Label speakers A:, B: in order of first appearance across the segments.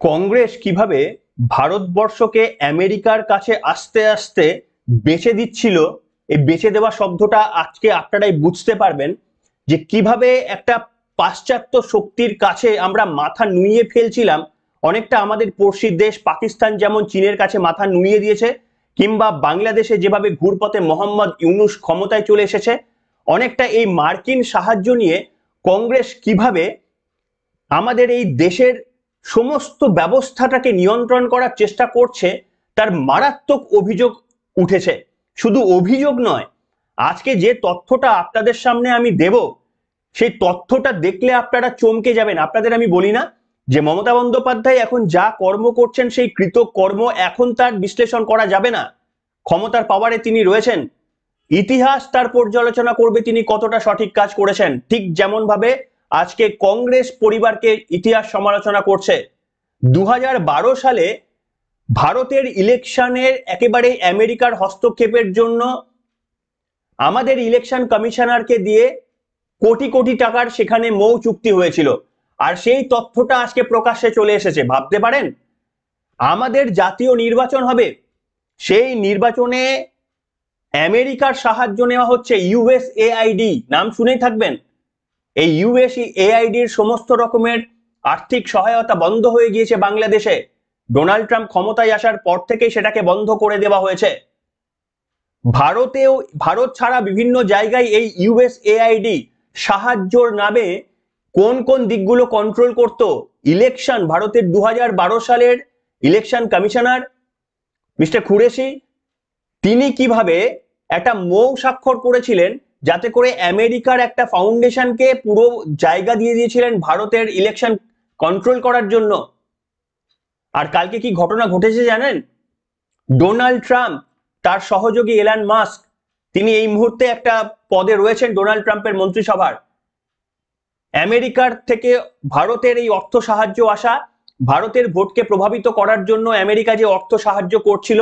A: কংগ্রেস কিভাবে ভারতবর্ষকে আমেরিকার কাছে আস্তে আস্তে বেচে দিচ্ছিল, এই বেচে দেওয়া শব্দটা আজকে আপনারাই বুঝতে পারবেন যে কিভাবে একটা পাশ্চাত্য শক্তির কাছে আমরা মাথা নুইয়ে ফেলছিলাম। অনেকটা আমাদের পড়শি দেশ পাকিস্তান যেমন চীনের কাছে মাথা নুইয়ে দিয়েছে, কিংবা বাংলাদেশে যেভাবে ঘুরপথে মোহাম্মদ ইউনূস ক্ষমতায় চলে এসেছে, অনেকটা এই মার্কিন সাহায্য নিয়ে কংগ্রেস কিভাবে আমাদের এই দেশের সমস্ত ব্যবস্থাটাকে নিয়ন্ত্রণ করার চেষ্টা করছে তার মারাত্মক অভিযোগ উঠেছে। শুধু অভিযোগ নয়, আজকে যে তথ্যটা আপনাদের সামনে আমি দেব সেই তথ্যটা দেখলে আপনারা চমকে যাবেন। আপনাদের আমি বলি না যে মমতা বন্দ্যোপাধ্যায় এখন যা কর্ম করছেন সেই কৃতকর্ম এখন তার বিশ্লেষণ করা যাবে না। ক্ষমতার পাওয়ারে তিনি রয়েছেন, ইতিহাস তার পর্যালোচনা করবে তিনি কতটা সঠিক কাজ করেছেন। ঠিক যেমন ভাবে আজকে কংগ্রেস পরিবারকে ইতিহাস সমালোচনা করছে। 2012 সালে ভারতের ইলেকশনের একেবারে আমেরিকার হস্তক্ষেপের জন্য আমাদের ইলেকশন কমিশনারকে দিয়ে কোটি কোটি টাকার সেখানে মৌ চুক্তি হয়েছিল, আর সেই তথ্যটা আজকে প্রকাশ্যে চলে এসেছে। ভাবতে পারেন আমাদের জাতীয় নির্বাচন হবে, সেই নির্বাচনে আমেরিকার সাহায্য নেওয়া হচ্ছে। ইউএসএআইডি নাম শুনেই থাকবেন। এই ইউএসএআইডির সমস্ত রকমের আর্থিক সহায়তা বন্ধ হয়ে গিয়েছে বাংলাদেশে। ডোনাল্ড ট্রাম্প ক্ষমতায় আসার পর থেকেই সেটাকে বন্ধ করে দেওয়া হয়েছে। ভারত ছাড়া বিভিন্ন জায়গায় এই ইউএসএআইডি সাহায্যর নামে কোন কোন দিকগুলো কন্ট্রোল করত ইলেকশন, ভারতের 2012 সালের ইলেকশন কমিশনার মিস্টার কুরেশি, তিনি কিভাবে একটা মৌ স্বাক্ষর করেছিলেন যাতে করে আমেরিকার একটা ফাউন্ডেশনকে পুরো জায়গা দিয়ে দিয়েছিলেন ভারতের ইলেকশন কন্ট্রোল করার জন্য। আর কালকে কি ঘটনা ঘটেছে জানেন? ডোনাল্ড ট্রাম্প, তার সহযোগী এলান মাস্ক, তিনি এই মুহূর্তে একটা পদে রয়েছেন ডোনাল্ড ট্রাম্পের মন্ত্রিসভার। আমেরিকার থেকে ভারতের এই অর্থ সাহায্য আসা, ভারতের ভোটকে প্রভাবিত করার জন্য আমেরিকা যে অর্থ সাহায্য করছিল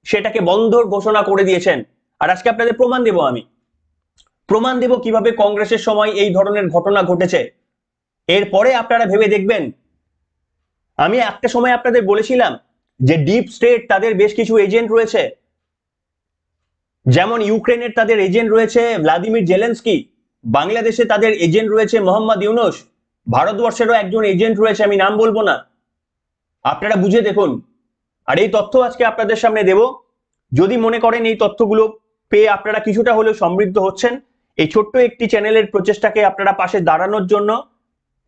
A: সেটাকে বন্ধর ঘোষণা করে দিয়েছেন। আর আজকে আপনাদের প্রমাণ দেব, আমি প্রমাণ দেব কিভাবে কংগ্রেসের সময় এই ধরনের ঘটনা ঘটেছে। এরপরে আপনারা ভেবে দেখবেন। আমি একটা সময় আপনাদের বলেছিলাম যে ডিপ স্টেট তাদের বেশ কিছু এজেন্ট রয়েছে, যেমন ইউক্রেনের তাদের এজেন্ট রয়েছে ভ্লাদিমির জেলেনস্কি, বাংলাদেশে তাদের এজেন্ট রয়েছে মোহাম্মদ ইউনূস, ভারতবর্ষেরও একজন এজেন্ট রয়েছে, আমি নাম বলবো না, আপনারা বুঝে দেখুন। আর এই তথ্য আজকে আপনাদের সামনে দেব। যদি মনে করেন এই তথ্যগুলো পেয়ে আপনারা কিছুটা হলেও সমৃদ্ধ হচ্ছেন, এই ছোট্ট একটি চ্যানেলের প্রচেষ্টাকে আপনারা পাশে দাঁড়ানোর জন্য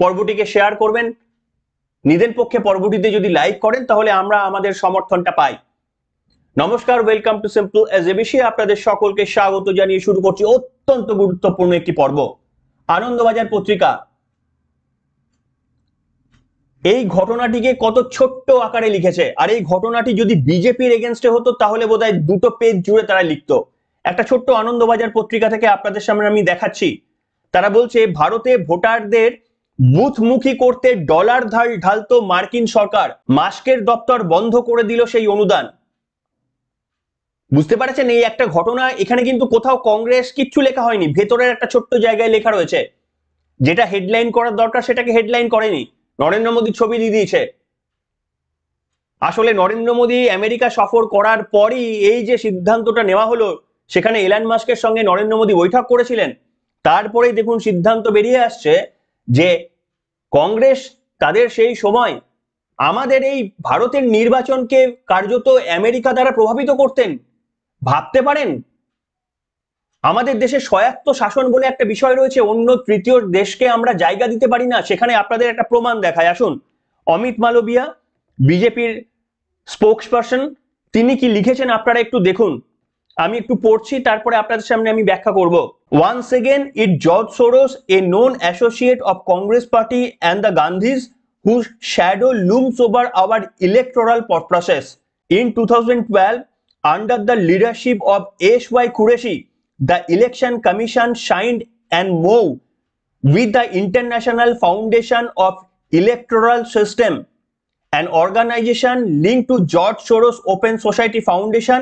A: পর্বটিকে শেয়ার করবেন। নিদেন পক্ষে পর্বটিতে যদি লাইক করেন তাহলে আমরা আমাদের সমর্থনটা পাই। নমস্কার, welcome to simple as ABC. আপনাদের সকলকে স্বাগত জানিয়ে শুরু করছি অত্যন্ত গুরুত্বপূর্ণ একটি পর্ব, আনন্দবাজার পত্রিকা। এই ঘটনাটিকে কত ছোট্ট আকারে লিখেছে, আর এই ঘটনাটি যদি বিজেপির এগেনস্টে হতো তাহলে বোধহয় দুটো পেজ জুড়ে তারা লিখতো। একটা ছোট্ট আনন্দবাজার পত্রিকা থেকে আপনাদের সামনে আমি দেখাচ্ছি। তারা বলছে ভারতে ভোটারদের বুথমুখী করতে ডলার ঢালতো মার্কিন সরকার, মাস্কের দপ্তর বন্ধ করে দিল সেই অনুদান। বুঝতে পারছেন এই একটা ঘটনা। এখানে কিন্তু কোথাও কংগ্রেস কিচ্ছু লেখা হয়নি, ভেতরের একটা ছোট্ট জায়গায় লেখা রয়েছে। যেটা হেডলাইন করার দরকার সেটাকে হেডলাইন করেনি, নরেন্দ্র মোদীর ছবি দিয়ে দিয়েছে। আসলে নরেন্দ্র মোদী আমেরিকা সফর করার পরই এই যে সিদ্ধান্তটা নেওয়া হলো, সেখানে এলান মাস্কের সঙ্গে নরেন্দ্র মোদী বৈঠক করেছিলেন। তারপরেই দেখুন সিদ্ধান্ত বেরিয়ে আসছে যে কংগ্রেস তাদের সেই সময় আমাদের এই ভারতের নির্বাচনকে কার্যত আমেরিকা দ্বারা প্রভাবিত করতেন। ভাবতে পারেন আমাদের দেশে স্বায়ত্ত শাসন বলে একটা বিষয় রয়েছে, অন্য তৃতীয় দেশকে আমরা জায়গা দিতে পারি না। সেখানে আপনাদের একটা প্রমাণ দেখায়, আসুন। অমিত মালবিয়া, বিজেপির স্পোকসপারসন, তিনি কি লিখেছেন আপনারা একটু দেখুন। আমি একটু পড়ছি, তারপরে আপনাদের সামনে আমি ব্যাখ্যা করব। Once again, it George Soros, a known associate of Congress Party and the Gandhis, whose shadow looms over our electoral process. In 2012, under the leadership of S.Y. Qureshi, the Election Commission signed an MOU with the International Foundation of Electoral System, an organization linked to George Soros Open Society Foundation,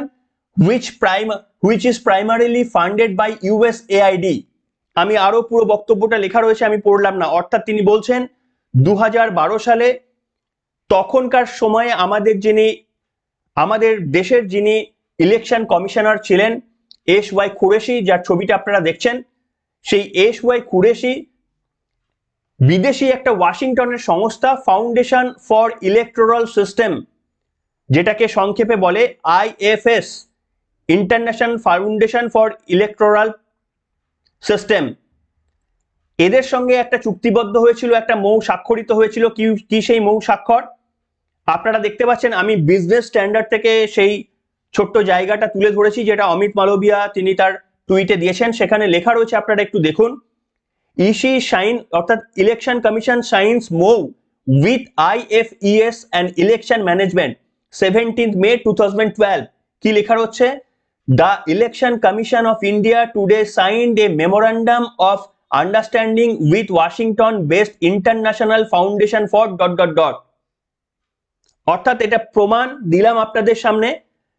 A: which is primarily funded by USAID. আমি আরো পুরো বক্তব্যটা লেখা রয়েছে, আমি পড়লাম না। অর্থাৎ তিনি বলছেন 2012 সালে তখনকার সময়ে আমাদের দেশের যিনি ইলেকশন কমিশনার ছিলেন এস ওয়াই কুরেশি, যার ছবিটা আপনারা দেখছেন, সেই এস ওয়াই কুরেশি বিদেশি একটা ওয়াশিংটনের সংস্থা ফাউন্ডেশন ফর ইলেকটোরাল সিস্টেম, যেটাকে সংক্ষেপে বলে IFS, international foundation for electoral system, এদের সঙ্গে একটা চুক্তিবদ্ধ হয়েছিল, একটা মৌ স্বাক্ষরিত হয়েছিল। কি সেই মৌ স্বাক্ষর আপনারা দেখতে পাচ্ছেন। আমি বিজনেস স্ট্যান্ডার্ড থেকে সেই ছোট্ট জায়গাটা তুলে ধরেছি, যেটা অমিত মালবিয়া তিনি তার টুইটে দিয়েছেন। সেখানে লেখা রয়েছে, আপনারা একটু দেখুন। ইসি সাইন, অর্থাৎ election commission signs MoU with IFES and election management 17th May 2012। কি লেখা রয়েছে? The Election Commission of India today signed a memorandum of understanding with Washington-based International Foundation for ... অর্থাৎ এটা প্রমাণ দিলাম আপনাদের সামনে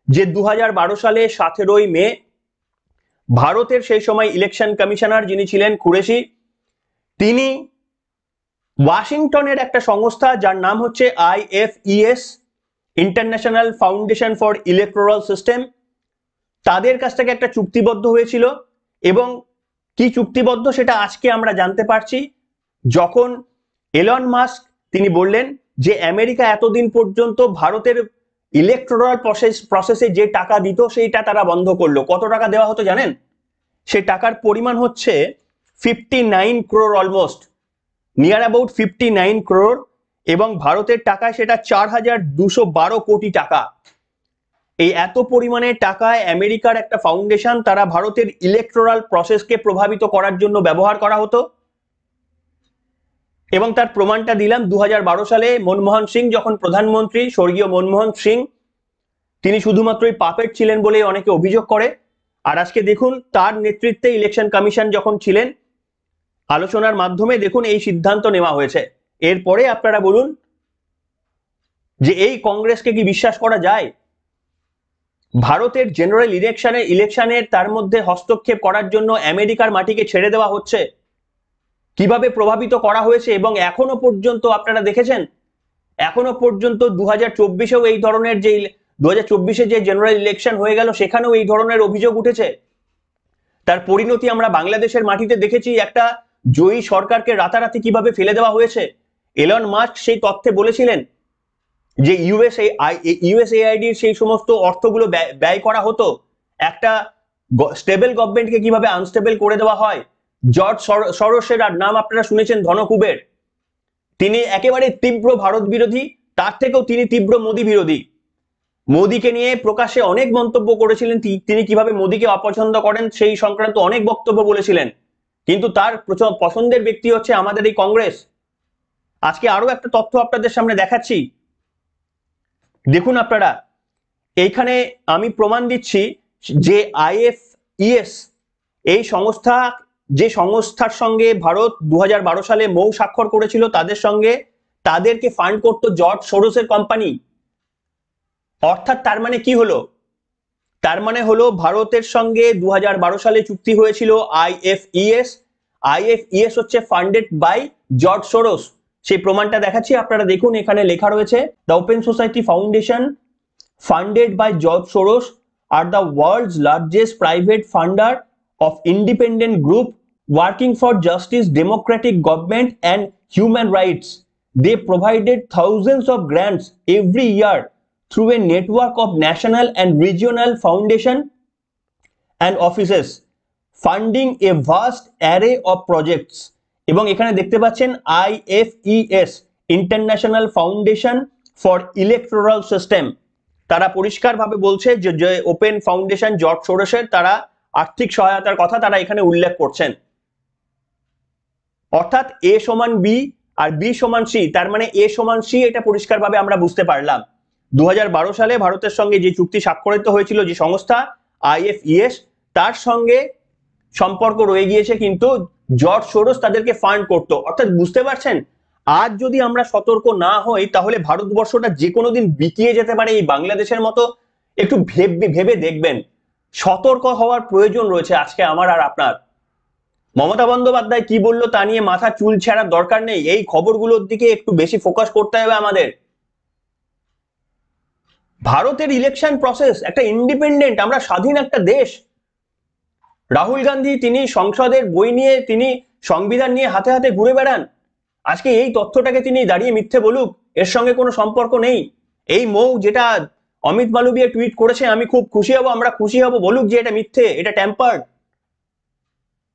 A: যে 2012 সালে 17ই মে ভারতের সেই সময় ইলেকশন কমিশনার যিনি ছিলেন কুরেশি, তিনি ওয়াশিংটনের একটা সংস্থা যার নাম হচ্ছে IFES, international foundation for electoral system, তাদের কাছ থেকে একটা চুক্তিবদ্ধ হয়েছিল। এবং কি চুক্তিবদ্ধ সেটা আজকে আমরা জানতে পারছি, যখন এলন মাস্ক তিনি বললেন যে আমেরিকা এতদিন পর্যন্ত ভারতের ইলেকটোরাল প্রসেসে যে টাকা দিত সেইটা তারা বন্ধ করলো। কত টাকা দেওয়া হতো জানেন? সেই টাকার পরিমাণ হচ্ছে 59 crore, almost near about 59 crore, এবং ভারতের টাকায় সেটা 4212 কোটি টাকা। এই এত পরিমাণে টাকায় আমেরিকার একটা ফাউন্ডেশন, তারা ভারতের ইলেকটোরাল প্রসেসকে প্রভাবিত করার জন্য ব্যবহার করা হতো। এবং তার প্রমাণটা দিলাম 2012 সালে মনমোহন সিং যখন প্রধানমন্ত্রী, স্বর্গীয় মনমোহন সিং, তিনি শুধুমাত্রই পাপেট ছিলেন বলে অনেকে অভিযোগ করে। আর আজকে দেখুন তার নেতৃত্বে ইলেকশন কমিশন যখন ছিলেন, আলোচনার মাধ্যমে দেখুন এই সিদ্ধান্ত নেওয়া হয়েছে। এরপরে আপনারা বলুন যে এই কংগ্রেসকে কি বিশ্বাস করা যায়? ভারতের জেনারেল ইলেকশনের তার মধ্যে হস্তক্ষেপ করার জন্য আমেরিকার মাটিকে ছেড়ে দেওয়া হচ্ছে, কিভাবে প্রভাবিত করা হয়েছে। এবং এখনো পর্যন্ত আপনারা দেখেছেন, এখনো পর্যন্ত 2024-এও এই ধরনের, যে 2024-এ যে জেনারেল ইলেকশন হয়ে গেল সেখানেও এই ধরনের অভিযোগ উঠেছে। তার পরিণতি আমরা বাংলাদেশের মাটিতে দেখেছি, একটা জয়ী সরকারকে রাতারাতি কিভাবে ফেলে দেওয়া হয়েছে। এলন মাস্ক সেই তথ্যে বলেছিলেন যে ইউএসএআইডির সেই সমস্ত অর্থগুলো ব্যয় করা হতো একটা স্টেবল গভর্নমেন্টকে কিভাবে আনস্টেবল করে দেওয়া হয়। জর্জ সরোসের নাম আপনারা শুনেছেন, ধনকুবের, তিনি একেবারে তীব্র ভারত বিরোধী, তার থেকেও তিনি তীব্র মোদী বিরোধী। মোদীকে নিয়ে প্রকাশ্যে অনেক মন্তব্য করেছিলেন, তিনি কিভাবে মোদীকে অপছন্দ করেন সেই সংক্রান্ত অনেক বক্তব্য বলেছিলেন। কিন্তু তার পছন্দের ব্যক্তি হচ্ছে আমাদের এই কংগ্রেস। আজকে আরো একটা তথ্য আপনাদের সামনে দেখাচ্ছি, দেখুন আপনারা। এইখানে আমি প্রমাণ দিচ্ছি যে আইএফইএস, এই সংস্থা, যে সংস্থার সঙ্গে ভারত 2012 সালে মৌ স্বাক্ষর করেছিল, তাদেরকে ফান্ড করতো জর্জ সোরোসের কোম্পানি। অর্থাৎ তার মানে কি হলো? তার মানে হলো ভারতের সঙ্গে 2012 সালে চুক্তি হয়েছিল আইএফইএস হচ্ছে ফান্ডেড বাই জর্জ সোরোস। সেই প্রমাণটা দেখাচ্ছি, আপনারা দেখুন। এখানে লেখা রয়েছে, the open society foundation funded by George Soros আর the world's largest private funder of independent group working for justice, democratic government and human rights. They provided thousands of grants every year through a network of national and regional foundation and offices, funding a vast array of projects. এবং এখানে দেখতে পাচ্ছেন IFES, international foundation for electoral system, তারা পরিষ্কারভাবে বলছে যে open foundation George সোরোসের তারা আর্থিক সহায়তার কথা তারা এখানে উল্লেখ করছেন। অর্থাৎ এ সমান বি আর বি সমান সি, তার মানে এ সমান সি, এটা পরিষ্কারভাবে আমরা বুঝতে পারলাম। 2012 সালে ভারতের সঙ্গে যে চুক্তি স্বাক্ষরিত হয়েছিল যে সংস্থা আইএফইএস, তার সঙ্গে সম্পর্ক রয়ে গিয়েছে, কিন্তু জর্জ সোরোস তাদেরকে ফান্ড করতো। অর্থাৎ বুঝতে পারছেন, আজ যদি আমরা সতর্ক না হই তাহলে ভারতবর্ষটা যে কোনো দিন বিকিয়ে যেতে পারে এই বাংলাদেশের মতো। একটু ভেবে দেখবেন, সতর্ক হওয়ার প্রয়োজন রয়েছে আজকে আমার আর আপনার। মমতা বন্দ্যোপাধ্যায় কি বললো তা নিয়ে মাথা চুল ছেঁড়ার দরকার নেই, এই খবরগুলোর দিকে একটু বেশি ফোকাস করতে হবে আমাদের। ভারতের ইলেকশন প্রসেস একটা ইন্ডিপেন্ডেন্ট, আমরা স্বাধীন একটা দেশ। রাহুল গান্ধী তিনি সংসদের বই নিয়ে, তিনি সংবিধান নিয়ে হাতে হাতে ঘুরে বেড়ান। আজকে এই তথ্যটাকে তিনি দাঁড়িয়ে মিথ্যে বলুক, এর সঙ্গে কোনো সম্পর্ক নেই। এই মৌ যেটা অমিত মালবিয়া টুইট করেছে, আমি খুব খুশি হব, আমরা খুশি হব, বলুক যে এটা মিথ্যে, এটা টেম্পার্ড।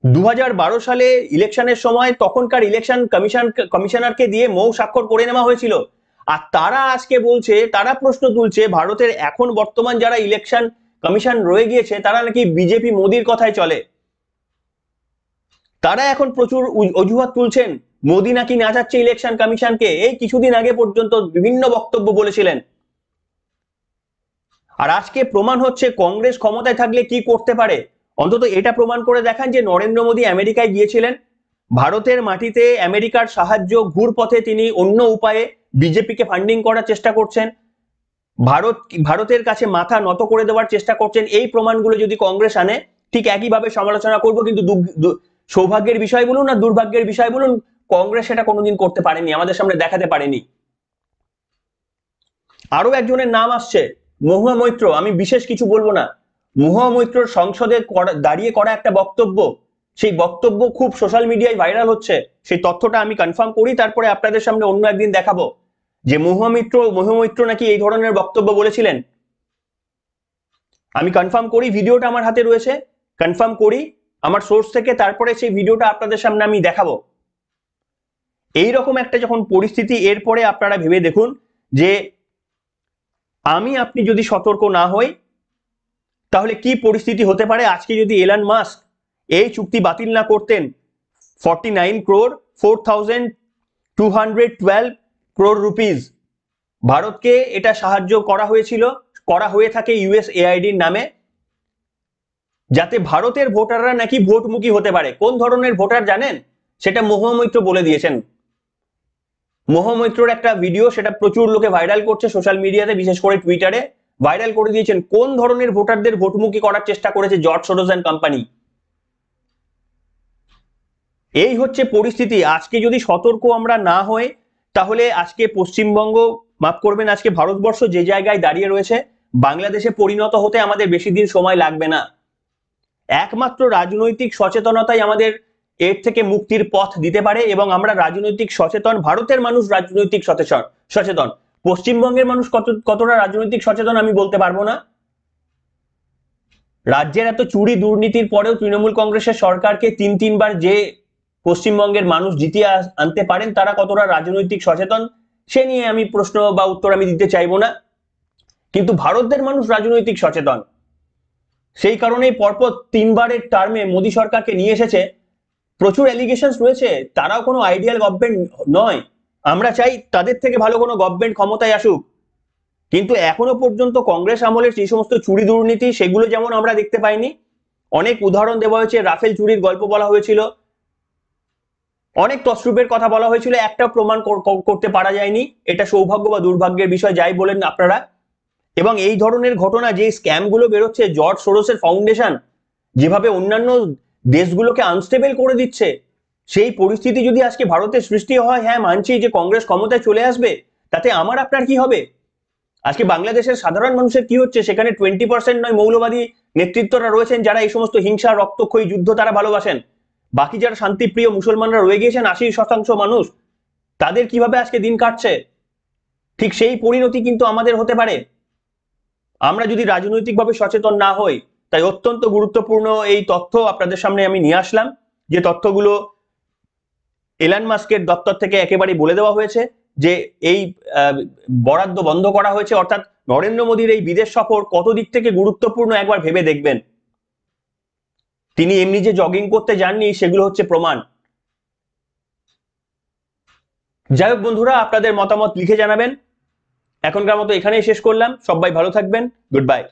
A: 2012 সালে ইলেকশনের সময় তখনকার ইলেকশন কমিশনারকে দিয়ে মৌ স্বাক্ষর করে নেওয়া হয়েছিল। আর তারা আজকে বলছে, তারা প্রশ্ন তুলছে ভারতের এখন বর্তমান যারা ইলেকশন কমিশন রয়ে গিয়েছে তারা নাকি বিজেপি মোদির কথায় চলে। তারা এখন প্রচুর অজুহাত তুলছেন, মোদি নাকি নাচাচ্ছে ইলেকশন কমিশনকে। এই কিছুদিন আগে পর্যন্ত বিভিন্ন বক্তব্য বলেছিলেন। আর আজকে প্রমাণ হচ্ছে কংগ্রেস ক্ষমতায় থাকলে কি করতে পারে। অন্তত এটা প্রমাণ করে দেখান যে নরেন্দ্র মোদী আমেরিকায় গিয়েছিলেন, ভারতের মাটিতে আমেরিকার সাহায্য ঘুরপথে তিনি অন্য উপায়ে বিজেপিকে ফান্ডিং করার চেষ্টা করছেন, ভারতের কাছে মাথা নত করে দেওয়ার চেষ্টা করছেন। এই প্রমাণগুলো যদি কংগ্রেস আনে, ঠিক একইভাবে সমালোচনা করব, কিন্তু সৌভাগ্যের বিষয় বলুন না দুর্ভাগ্যের বিষয় বলুন, কংগ্রেস সেটা কোনোদিন করতে পারেনি, আমাদের সামনে দেখাতে পারেনি। আরো একজনের নাম আসছে, মহুয়া মৈত্র। আমি বিশেষ কিছু বলবো না। মহুয়া মৈত্রর সংসদে দাঁড়িয়ে করা একটা বক্তব্য, সেই বক্তব্য খুব সোশ্যাল মিডিয়ায় ভাইরাল হচ্ছে। সেই তথ্যটা আমি কনফার্ম করি, তারপরে আপনাদের সামনে অন্য একদিন দেখাবো যে মহুয়া মৈত্র নাকি এই ধরনের বক্তব্য বলেছিলেন। আমি কনফার্ম করি, ভিডিওটা আমার হাতে রয়েছে, কনফার্ম করি আমার সোর্স থেকে, তারপরে সেই ভিডিওটা আপনাদের সামনে আমি দেখাবো। এইরকম একটা যখন পরিস্থিতি, এরপরে আপনারা ভেবে দেখুন যে আপনি যদি সতর্ক না হই তাহলে কি পরিস্থিতি হতে পারে। আজকে যদি এলন মাস্ক এই চুক্তি বাতিল না করতেন, 49 crore 4,212 crore রুপিস ভারতকে এটা সাহায্য করা হয়ে থাকে ইউএসএআইডির নামে, যাতে ভারতের ভোটাররা নাকি ভোটমুখী হতে পারে। কোন ধরনের ভোটার জানেন? সেটা মহুয়া মৈত্র বলে দিয়েছেন। মহুয়া মৈত্রর একটা ভিডিও, সেটা প্রচুর লোকে ভাইরাল করছে সোশ্যাল মিডিয়াতে, বিশেষ করে টুইটারে ভাইরাল করে দিয়েছেন। কোন ধরনের ভোটারদের ভোটমুখী করার চেষ্টা করেছে জর্জ সোরোস এন্ড কোম্পানি। এই হচ্ছে পরিস্থিতি। আজকে যদি সতর্ক আমরা না হই তাহলে আজকে পশ্চিমবঙ্গ, মাফ করবেন, আজকে ভারতবর্ষ যে জায়গায় দাঁড়িয়ে রয়েছে, বাংলাদেশে পরিণত হতে আমাদের বেশি দিন সময় লাগবে না। একমাত্র রাজনৈতিক সচেতনতাই আমাদের এর থেকে মুক্তির পথ দিতে পারে, এবং আমরা রাজনৈতিক সচেতন, ভারতের মানুষ রাজনৈতিক সচেতন। পশ্চিমবঙ্গের মানুষ কতটা রাজনৈতিক সচেতন আমি বলতে পারবো না। রাজ্যের এত চুরি দুর্নীতির পরেও তৃণমূল কংগ্রেসের সরকারকে তিনবার যে পশ্চিমবঙ্গের মানুষ জিতিয়ে আনতে পারেন, তারা কতটা রাজনৈতিক সচেতন সে নিয়ে আমি প্রশ্ন বা উত্তর আমি দিতে চাইবো না। কিন্তু ভারতের মানুষ রাজনৈতিক সচেতন, সেই কারণেই পরপর 3বারের টার্মে মোদী সরকারকে নিয়ে এসেছে। প্রচুর অ্যালিগেশন রয়েছে, তারাও কোনো আইডিয়াল গভর্নমেন্ট নয়। আমরা চাই তাদের থেকে ভালো কোনো গভর্নমেন্ট ক্ষমতায় আসুক, কিন্তু এখনো পর্যন্ত কংগ্রেস আমলের যে সমস্ত চুরি দুর্নীতি, সেগুলো যেমন আমরা দেখতে পাইনি। অনেক উদাহরণ দেওয়া হয়েছে, রাফেল চুরির গল্প বলা হয়েছিল, অনেক তছরূপের কথা বলা হয়েছিল, একটা প্রমাণ করতে পারা যায়নি। এটা সৌভাগ্য বা দুর্ভাগ্যের বিষয় যাই বলেন আপনারা। এবং এই ধরনের ঘটনা, যে স্ক্যামগুলো বেরোচ্ছে, জর্জ সোরোসের ফাউন্ডেশন যেভাবে অন্যান্য দেশগুলোকে আনস্টেবল করে দিচ্ছে, সেই পরিস্থিতি যদি আজকে ভারতের সৃষ্টি হয়, হ্যাঁ মানছি যে কংগ্রেস ক্ষমতায় চলে আসবে, তাতে আমার আপনার কি হবে? আজকে বাংলাদেশের সাধারণ মানুষের কি হচ্ছে? সেখানে 20% নয়, মৌলবাদী নেতৃত্বরা রয়েছেন যারা এই সমস্ত হিংসা, রক্তক্ষয়ী যুদ্ধ তারা ভালোবাসেন। বাকি যারা শান্তিপ্রিয় মুসলমানরা রয়ে গিয়েছেন, 80% মানুষ, তাদের কিভাবে আজকে দিন কাটছে? ঠিক সেই পরিণতি কিন্তু আমাদের হতে পারে আমরা যদি রাজনৈতিকভাবে সচেতন না হই। তাই অত্যন্ত গুরুত্বপূর্ণ এই তথ্য আপনাদের সামনে আমি নিয়ে আসলাম, যে তথ্যগুলো এলন মাস্কের দপ্তর থেকে একেবারে বলে দেওয়া হয়েছে যে এই বরাদ্দ বন্ধ করা হয়েছে। অর্থাৎ নরেন্দ্র মোদীর এই বিদেশ সফর কত দিক থেকে গুরুত্বপূর্ণ একবার ভেবে দেখবেন। তিনি এমনি যে জগিং করতে যাননি, সেগুলো হচ্ছে প্রমাণ। যাই হোক বন্ধুরা, আপনাদের মতামত লিখে জানাবেন। এখনকার মতো এখানেই শেষ করলাম। সবাই ভালো থাকবেন। Good bye.